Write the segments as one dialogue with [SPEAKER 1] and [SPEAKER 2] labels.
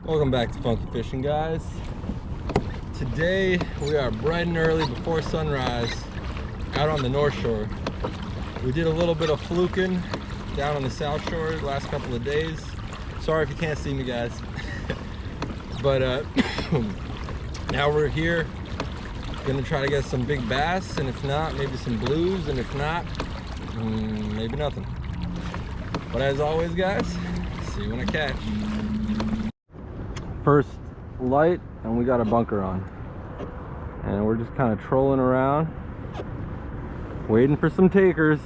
[SPEAKER 1] Welcome back to Funky Fishing, guys. Today we are bright and early before sunrise out on the North Shore. We did a little bit of fluking down on the South Shore the last couple of days. Sorry if you can't see me, guys. But now we're here, gonna try to get some big bass, and if not, maybe some blues, and if not, maybe nothing. But as always, guys, see you when I catch. First light, and we got a bunker on, and we're just kind of trolling around waiting for some takers.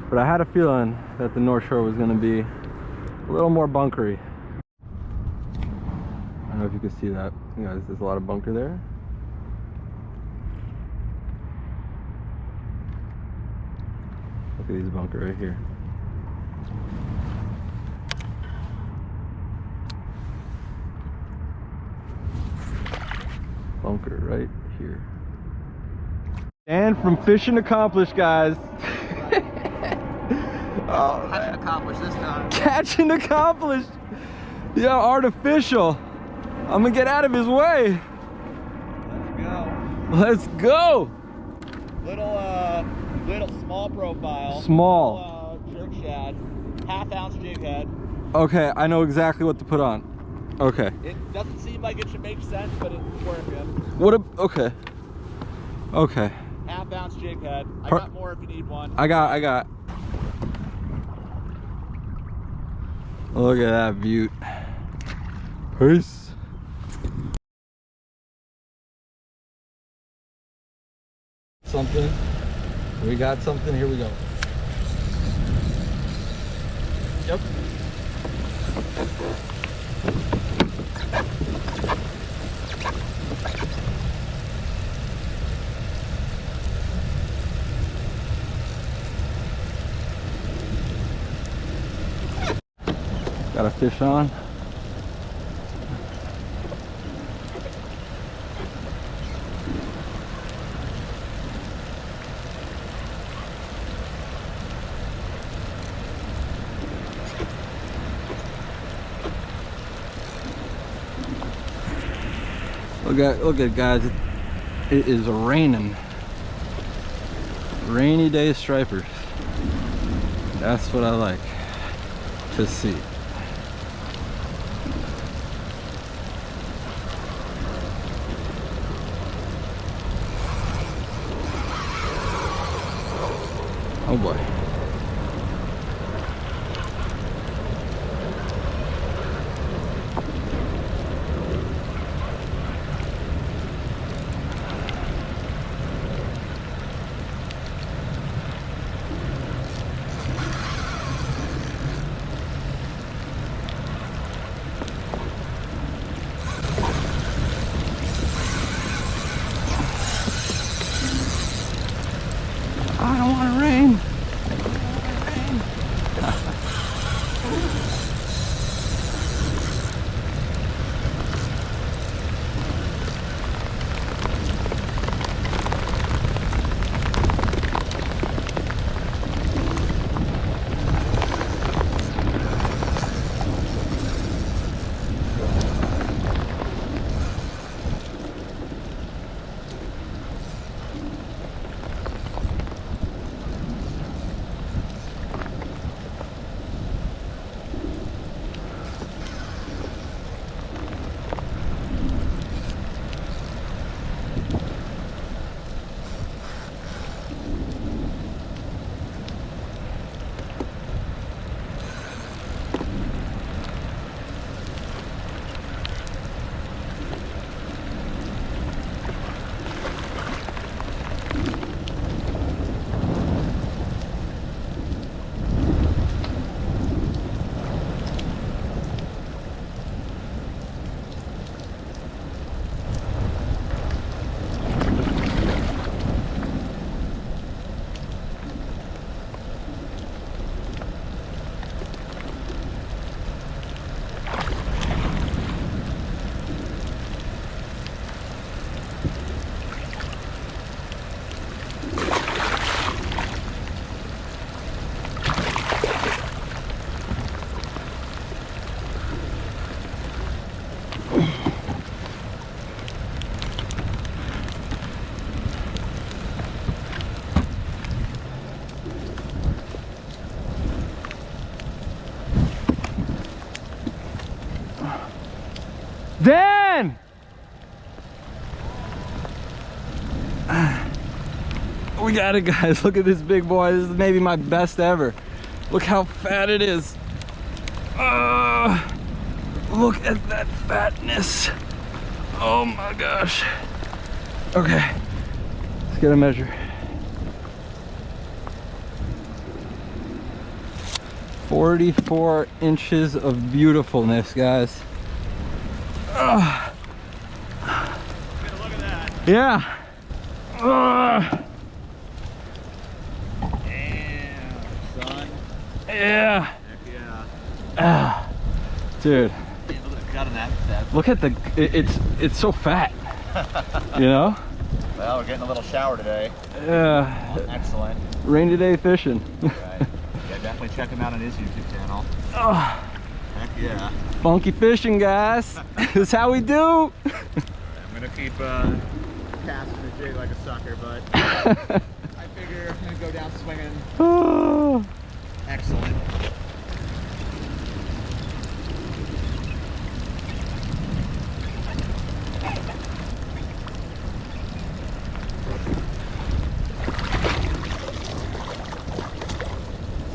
[SPEAKER 1] But I had a feeling that the North Shore was going to be a little more bunkery. I don't know if you can see that, you guys. There's a lot of bunker there. Look at these bunker right here. Bunker right here. And from fishing accomplished, guys. Oh, catching accomplished this time. Catching accomplished. Yeah, artificial. I'm gonna get out of his way. Let's go. Let's go.
[SPEAKER 2] Little small profile.
[SPEAKER 1] Small.
[SPEAKER 2] Jerk shad. Half-ounce jig head.
[SPEAKER 1] Okay, I know exactly what to put on. Okay.
[SPEAKER 2] It doesn't seem like it should make sense, but it's working.
[SPEAKER 1] What a, okay. Okay.
[SPEAKER 2] Half-ounce jig head. I got more if you need one.
[SPEAKER 1] I got. Look at that beaut. Peace. Something. We got something. Here we go. Yep. Got a fish on. Look at guys, it is raining. Rainy day stripers. That's what I like to see. Oh boy. Dan! We got it, guys. Look at this big boy. This is maybe my best ever. Look how fat it is. Look at that fatness. Oh my gosh. Okay, let's get a measure. 44 inches of beautifulness, guys.
[SPEAKER 2] Look at that.
[SPEAKER 1] Yeah.
[SPEAKER 2] Damn, son.
[SPEAKER 1] Yeah.
[SPEAKER 2] Heck yeah.
[SPEAKER 1] Dude,
[SPEAKER 2] Damn, look at the gut on that.
[SPEAKER 1] look at the, it's so fat, you know?
[SPEAKER 2] Well, we're getting a little shower today.
[SPEAKER 1] Yeah.
[SPEAKER 2] Excellent.
[SPEAKER 1] Rainy day fishing.
[SPEAKER 2] Right. Yeah, definitely check him out on his YouTube channel.
[SPEAKER 1] Oh,
[SPEAKER 2] Heck yeah.
[SPEAKER 1] funky fishing, guys. This is how we do.
[SPEAKER 2] I'm gonna keep casting the jig like a sucker, but I figure I'm gonna go down swinging.
[SPEAKER 1] Oh.
[SPEAKER 2] Excellent.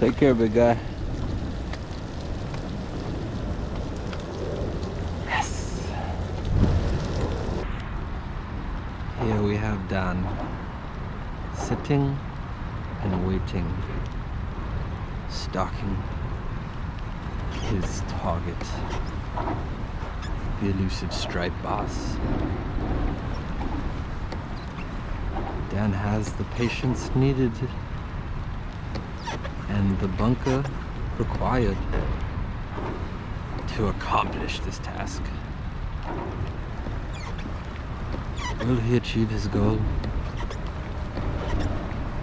[SPEAKER 1] Take care, big guy. Yes. Here we have Dan, sitting and waiting, stalking his target, the elusive striped bass. Dan has the patience needed and the bunker required to accomplish this task. Will he achieve his goal?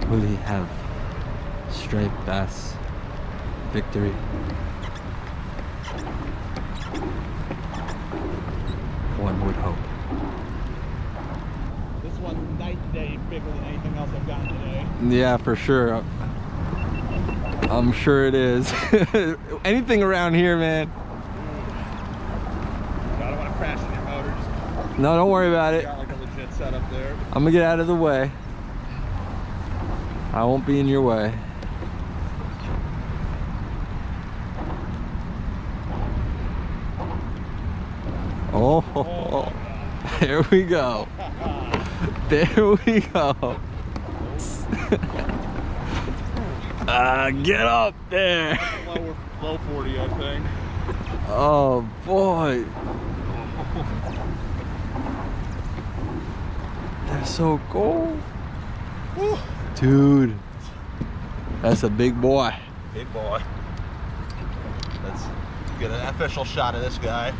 [SPEAKER 1] Will he have striped bass victory? One would hope.
[SPEAKER 2] This one's night and day bigger than anything else I've gotten today.
[SPEAKER 1] Yeah, for sure. I'm sure it is. Anything around here, man.
[SPEAKER 2] I don't want to crash in your motor. Just
[SPEAKER 1] No, don't worry about it.
[SPEAKER 2] got like a legit setup there.
[SPEAKER 1] I'm gonna get out of the way. I won't be in your way. Oh, there we go. There we go. Get up there.
[SPEAKER 2] Low 40, I think.
[SPEAKER 1] Oh boy. They're so cool.
[SPEAKER 2] Woo.
[SPEAKER 1] Dude, that's a big boy.
[SPEAKER 2] Big boy. Let's get an official shot of this guy.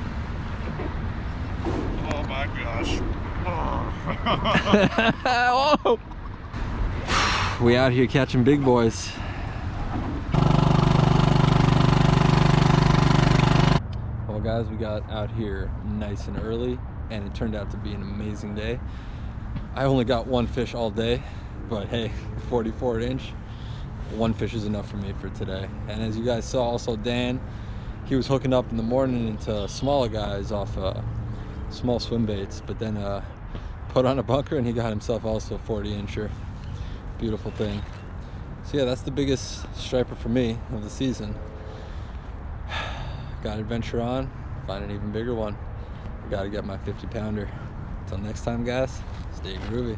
[SPEAKER 2] Oh my gosh.
[SPEAKER 1] Oh. We out here catching big boys. Well guys, we got out here nice and early and it turned out to be an amazing day. I only got one fish all day, but hey, 44 inch, one fish is enough for me for today. And as you guys saw, also Dan, he was hooking up in the morning into smaller guys off small swim baits, but then put on a bunker and he got himself also a 40 incher. Beautiful thing. So yeah, that's the biggest striper for me of the season. Got to adventure on, find an even bigger one. I got to get my 50 pounder. Until next time, guys, stay groovy.